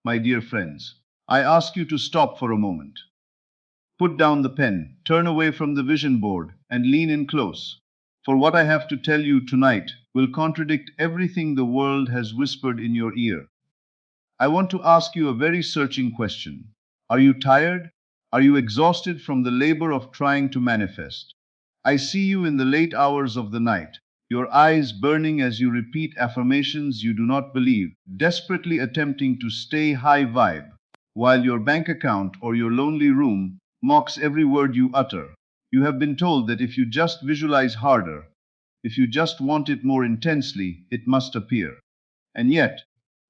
my dear friends, I ask you to stop for a moment. Put down the pen, turn away from the vision board, and lean in close. For what I have to tell you tonight will contradict everything the world has whispered in your ear. I want to ask you a very searching question. Are you tired? Are you exhausted from the labor of trying to manifest? I see you in the late hours of the night, your eyes burning as you repeat affirmations you do not believe, desperately attempting to stay high vibe, while your bank account or your lonely room mocks every word you utter. You have been told that if you just visualize harder, if you just want it more intensely, it must appear. And yet,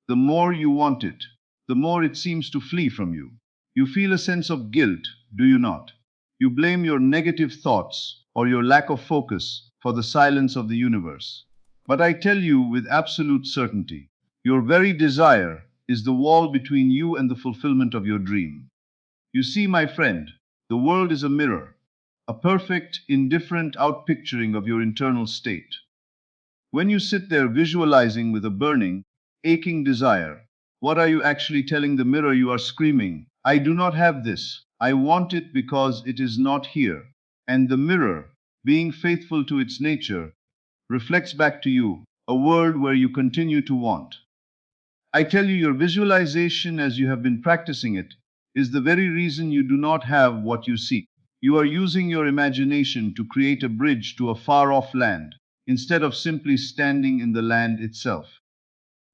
the more you want it, the more it seems to flee from you. You feel a sense of guilt, do you not? You blame your negative thoughts or your lack of focus for the silence of the universe. But I tell you with absolute certainty, your very desire is the wall between you and the fulfillment of your dream. You see, my friend, the world is a mirror, a perfect, indifferent outpicturing of your internal state. When you sit there visualizing with a burning, aching desire, what are you actually telling the mirror? You are screaming, I do not have this. I want it because it is not here. And the mirror, being faithful to its nature, reflects back to you a world where you continue to want. I tell you, your visualization as you have been practicing it is the very reason you do not have what you seek. You are using your imagination to create a bridge to a far off land instead of simply standing in the land itself.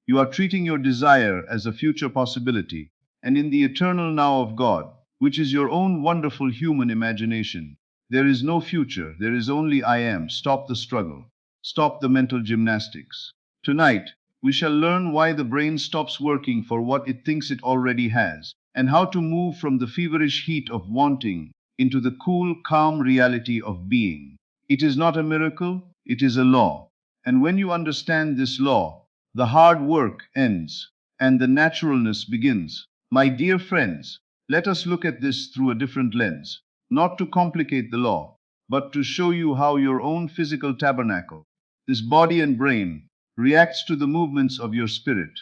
You are treating your desire as a future possibility, and in the eternal now of God, which is your own wonderful human imagination, there is no future, there is only I am. Stop the struggle. Stop the mental gymnastics. Tonight, we shall learn why the brain stops working for what it thinks it already has, and how to move from the feverish heat of wanting into the cool, calm reality of being. It is not a miracle, it is a law. And when you understand this law, the hard work ends and the naturalness begins. My dear friends, let us look at this through a different lens, not to complicate the law, but to show you how your own physical tabernacle, this body and brain, reacts to the movements of your spirit.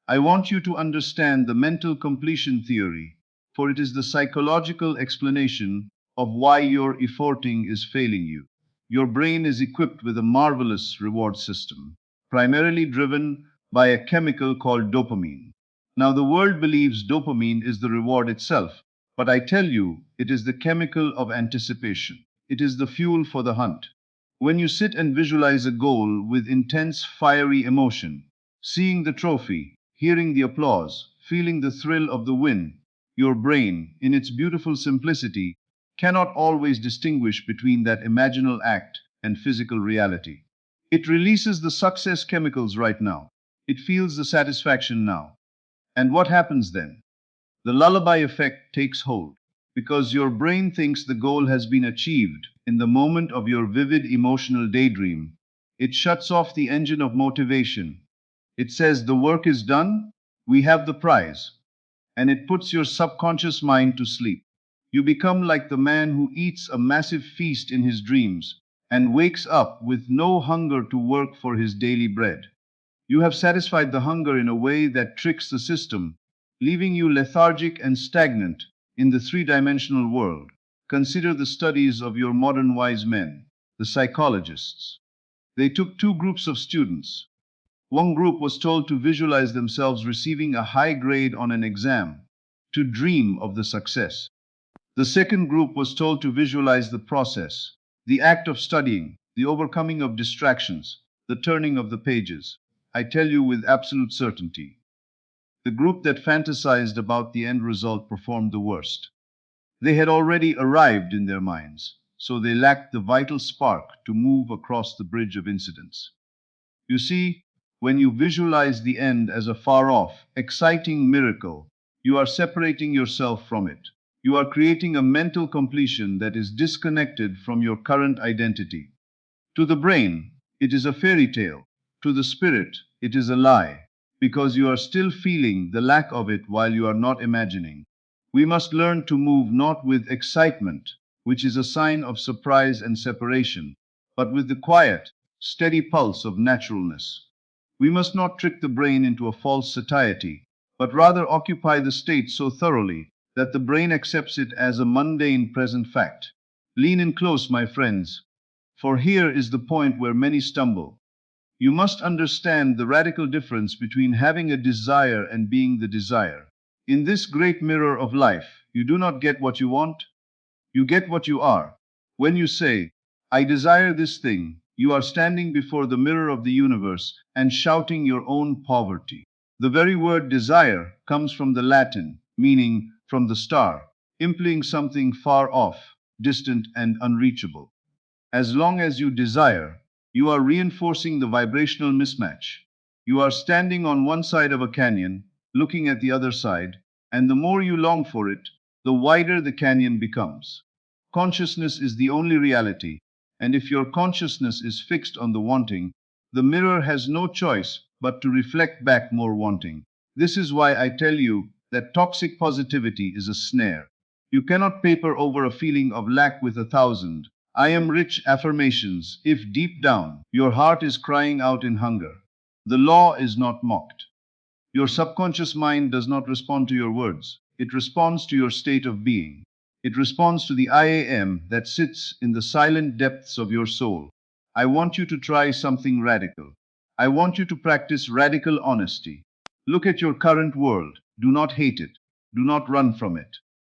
I want you to understand the mental completion theory, for it is the psychological explanation of why your efforting is failing you. Your brain is equipped with a marvelous reward system, primarily driven by a chemical called dopamine. Now, the world believes dopamine is the reward itself, but I tell you, it is the chemical of anticipation. It is the fuel for the hunt. When you sit and visualize a goal with intense, fiery emotion, seeing the trophy, hearing the applause, feeling the thrill of the win, your brain, in its beautiful simplicity, cannot always distinguish between that imaginal act and physical reality. It releases the success chemicals right now. It feels the satisfaction now. And what happens then? The lullaby effect takes hold because your brain thinks the goal has been achieved in the moment of your vivid emotional daydream. It shuts off the engine of motivation. It says the work is done, we have the prize, and it puts your subconscious mind to sleep. You become like the man who eats a massive feast in his dreams and wakes up with no hunger to work for his daily bread. You have satisfied the hunger in a way that tricks the system, leaving you lethargic and stagnant in the three-dimensional world. Consider the studies of your modern wise men, the psychologists. They took two groups of students. One group was told to visualize themselves receiving a high grade on an exam, to dream of the success. The second group was told to visualize the process, the act of studying, the overcoming of distractions, the turning of the pages. I tell you with absolute certainty, the group that fantasized about the end result performed the worst. They had already arrived in their minds, so they lacked the vital spark to move across the bridge of incidents. You see, when you visualize the end as a far off, exciting miracle, you are separating yourself from it. You are creating a mental completion that is disconnected from your current identity. To the brain, it is a fairy tale. To the spirit, it is a lie, because you are still feeling the lack of it while you are not imagining. We must learn to move not with excitement, which is a sign of surprise and separation, but with the quiet, steady pulse of naturalness. We must not trick the brain into a false satiety but rather occupy the state so thoroughly that the brain accepts it as a mundane present fact. Lean in close, my friends, for here is the point where many stumble. You must understand the radical difference between having a desire and being the desire. In this great mirror of life, you do not get what you want, you get what you are. When you say, I desire this thing, you are standing before the mirror of the universe and shouting your own poverty. The very word desire comes from the Latin, meaning from the star, implying something far off, distant, and unreachable. As long as you desire, you are reinforcing the vibrational mismatch. You are standing on one side of a canyon, looking at the other side, and the more you long for it, the wider the canyon becomes. Consciousness is the only reality, and if your consciousness is fixed on the wanting, the mirror has no choice but to reflect back more wanting. This is why I tell you that toxic positivity is a snare. You cannot paper over a feeling of lack with 1,000 I am rich affirmations if deep down your heart is crying out in hunger. The law is not mocked. Your subconscious mind does not respond to your words. It responds to your state of being. It responds to the I am that sits in the silent depths of your soul. I want you to try something radical. I want you to practice radical honesty. Look at your current world. Do not hate it. Do not run from it.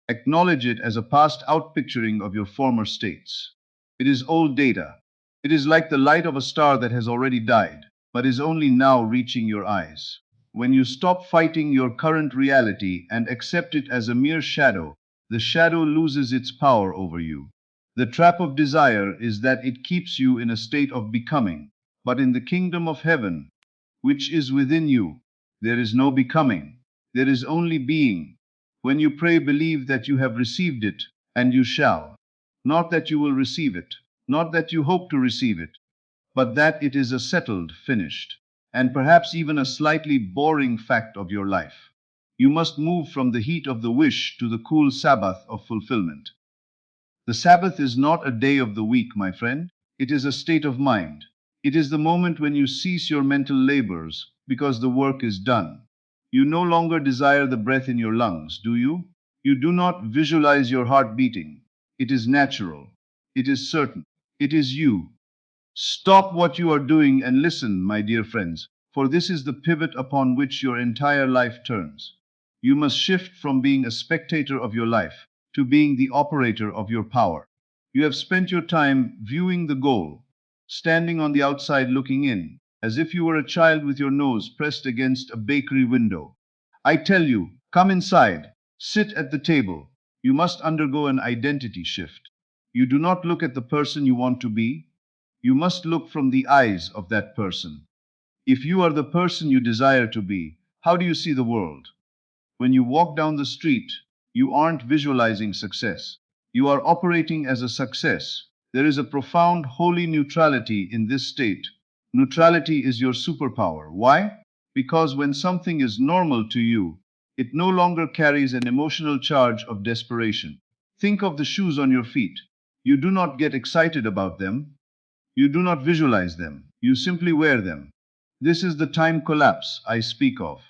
Acknowledge it as a passed out picturing of your former states. It is old data. It is like the light of a star that has already died, but is only now reaching your eyes. When you stop fighting your current reality and accept it as a mere shadow, the shadow loses its power over you. The trap of desire is that it keeps you in a state of becoming, but in the kingdom of heaven, which is within you, there is no becoming, there is only being. When you pray, believe that you have received it, and you shall. Not that you will receive it, not that you hope to receive it, but that it is a settled, finished, and perhaps even a slightly boring fact of your life. You must move from the heat of the wish to the cool Sabbath of fulfillment. The Sabbath is not a day of the week, my friend. It is a state of mind. It is the moment when you cease your mental labors because the work is done. You no longer desire the breath in your lungs, do you? You do not visualize your heart beating. It is natural. It is certain. It is you. Stop what you are doing and listen, my dear friends, for this is the pivot upon which your entire life turns. You must shift from being a spectator of your life to being the operator of your power. You have spent your time viewing the goal, standing on the outside looking in, as if you were a child with your nose pressed against a bakery window. I tell you, come inside, sit at the table. You must undergo an identity shift. You do not look at the person you want to be, you must look from the eyes of that person. If you are the person you desire to be, how do you see the world? When you walk down the street, you aren't visualizing success. You are operating as a success. There is a profound holy neutrality in this state. Neutrality is your superpower. Why? Because when something is normal to you, it no longer carries an emotional charge of desperation. Think of the shoes on your feet. You do not get excited about them. You do not visualize them, you simply wear them. This is the time collapse I speak of.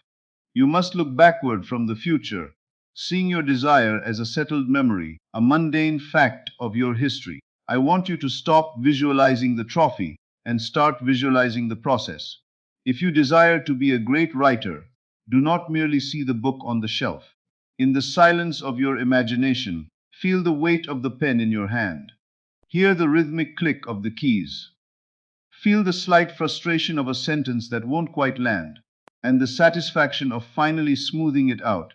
You must look backward from the future, seeing your desire as a settled memory, a mundane fact of your history. I want you to stop visualizing the trophy and start visualizing the process. If you desire to be a great writer, do not merely see the book on the shelf. In the silence of your imagination, feel the weight of the pen in your hand. Hear the rhythmic click of the keys. Feel the slight frustration of a sentence that won't quite land, and the satisfaction of finally smoothing it out.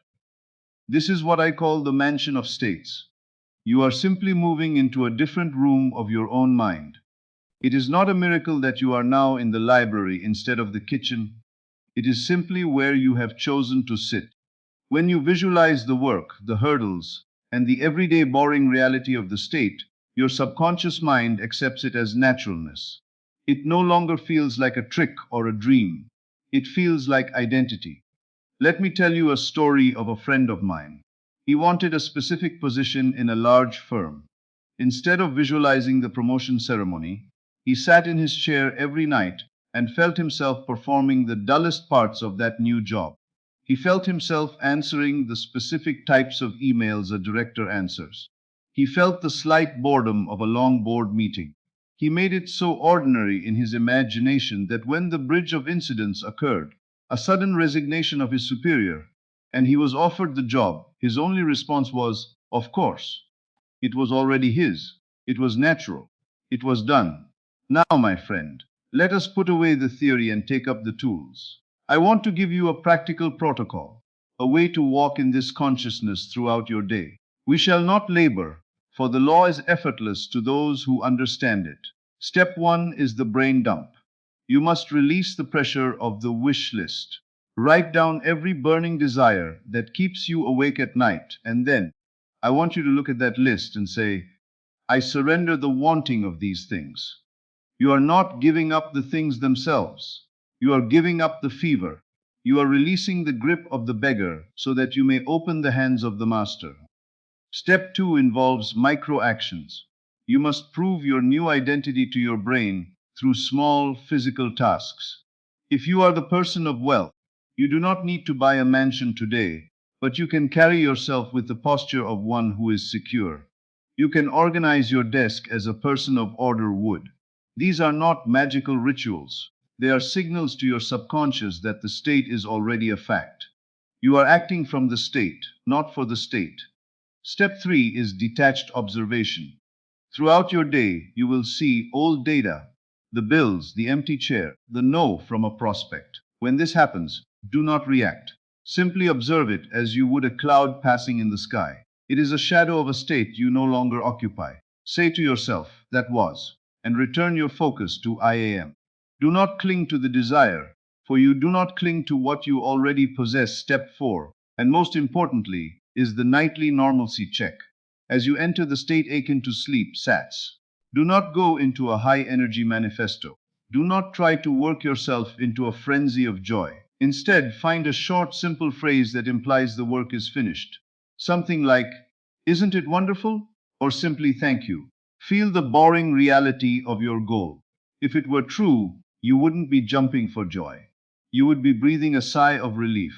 This is what I call the mansion of states. You are simply moving into a different room of your own mind. It is not a miracle that you are now in the library instead of the kitchen. It is simply where you have chosen to sit. When you visualize the work, the hurdles, and the everyday boring reality of the state, your subconscious mind accepts it as naturalness. It no longer feels like a trick or a dream. It feels like identity. Let me tell you a story of a friend of mine. He wanted a specific position in a large firm. Instead of visualizing the promotion ceremony, he sat in his chair every night and felt himself performing the dullest parts of that new job. He felt himself answering the specific types of emails a director answers. He felt the slight boredom of a long board meeting. He made it so ordinary in his imagination that when the bridge of incidents occurred, a sudden resignation of his superior, and he was offered the job, his only response was, "Of course." It was already his. It was natural. It was done. Now, my friend, let us put away the theory and take up the tools. I want to give you a practical protocol, a way to walk in this consciousness throughout your day. We shall not labor, for the law is effortless to those who understand it. Step one is the brain dump. You must release the pressure of the wish list. Write down every burning desire that keeps you awake at night, and then I want you to look at that list and say, I surrender the wanting of these things. You are not giving up the things themselves. You are giving up the fever. You are releasing the grip of the beggar so that you may open the hands of the master. Step two involves micro actions. You must prove your new identity to your brain through small physical tasks. If you are the person of wealth, you do not need to buy a mansion today, but you can carry yourself with the posture of one who is secure. You can organize your desk as a person of order would. These are not magical rituals. They are signals to your subconscious that the state is already a fact. You are acting from the state, not for the state. Step three is detached observation. Throughout your day, you will see old data, the bills, the empty chair, the no from a prospect. When this happens, do not react. Simply observe it as you would a cloud passing in the sky. It is a shadow of a state you no longer occupy. Say to yourself, that was, and return your focus to I am. Do not cling to the desire, for you do not cling to what you already possess. Step four, and most importantly, is the nightly normalcy check. As you enter the state akin to sleep, SATS, do not go into a high energy manifesto. Do not try to work yourself into a frenzy of joy. Instead, find a short, simple phrase that implies the work is finished. Something like, isn't it wonderful? Or simply thank you. Feel the boring reality of your goal. If it were true, you wouldn't be jumping for joy. You would be breathing a sigh of relief.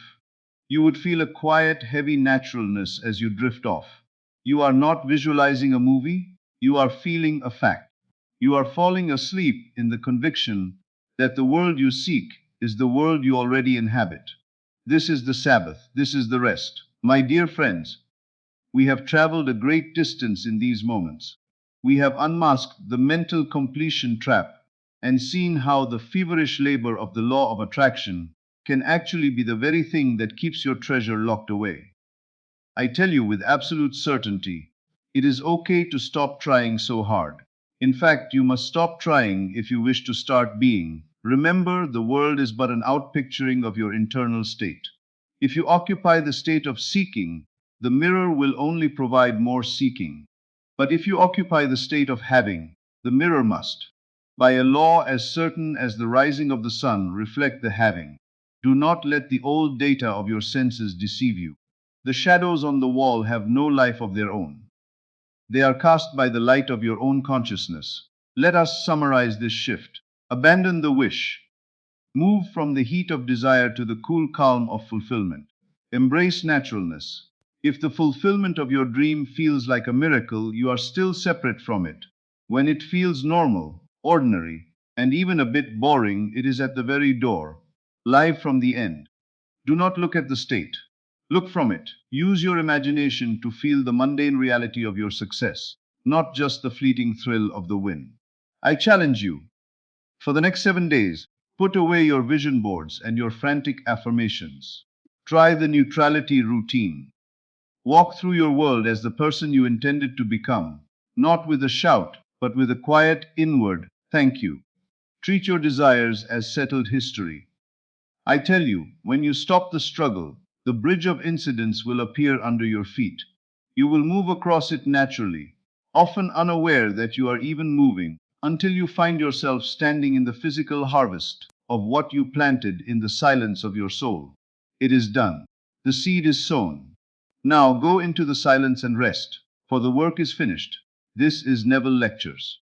You would feel a quiet, heavy naturalness as you drift off. You are not visualizing a movie, you are feeling a fact. You are falling asleep in the conviction that the world you seek is the world you already inhabit. This is the Sabbath, this is the rest. My dear friends, we have traveled a great distance in these moments. We have unmasked the mental completion trap and seen how the feverish labor of the law of attraction can actually be the very thing that keeps your treasure locked away. I tell you with absolute certainty, it is okay to stop trying so hard. In fact, you must stop trying if you wish to start being. Remember, the world is but an outpicturing of your internal state. If you occupy the state of seeking, the mirror will only provide more seeking. But if you occupy the state of having, the mirror must, by a law as certain as the rising of the sun, reflect the having. Do not let the old data of your senses deceive you. The shadows on the wall have no life of their own. They are cast by the light of your own consciousness. Let us summarize this shift. Abandon the wish. Move from the heat of desire to the cool calm of fulfillment. Embrace naturalness. If the fulfillment of your dream feels like a miracle, you are still separate from it. When it feels normal, ordinary, and even a bit boring, it is at the very door, live from the end. Do not look at the state. Look from it. Use your imagination to feel the mundane reality of your success, not just the fleeting thrill of the win. I challenge you. For the next 7 days, put away your vision boards and your frantic affirmations. Try the neutrality routine. Walk through your world as the person you intended to become, not with a shout, but with a quiet inward thank you. Treat your desires as settled history. I tell you, when you stop the struggle, the bridge of incidents will appear under your feet. You will move across it naturally, often unaware that you are even moving, until you find yourself standing in the physical harvest of what you planted in the silence of your soul. It is done. The seed is sown. Now go into the silence and rest, for the work is finished. This is Neville Lectures.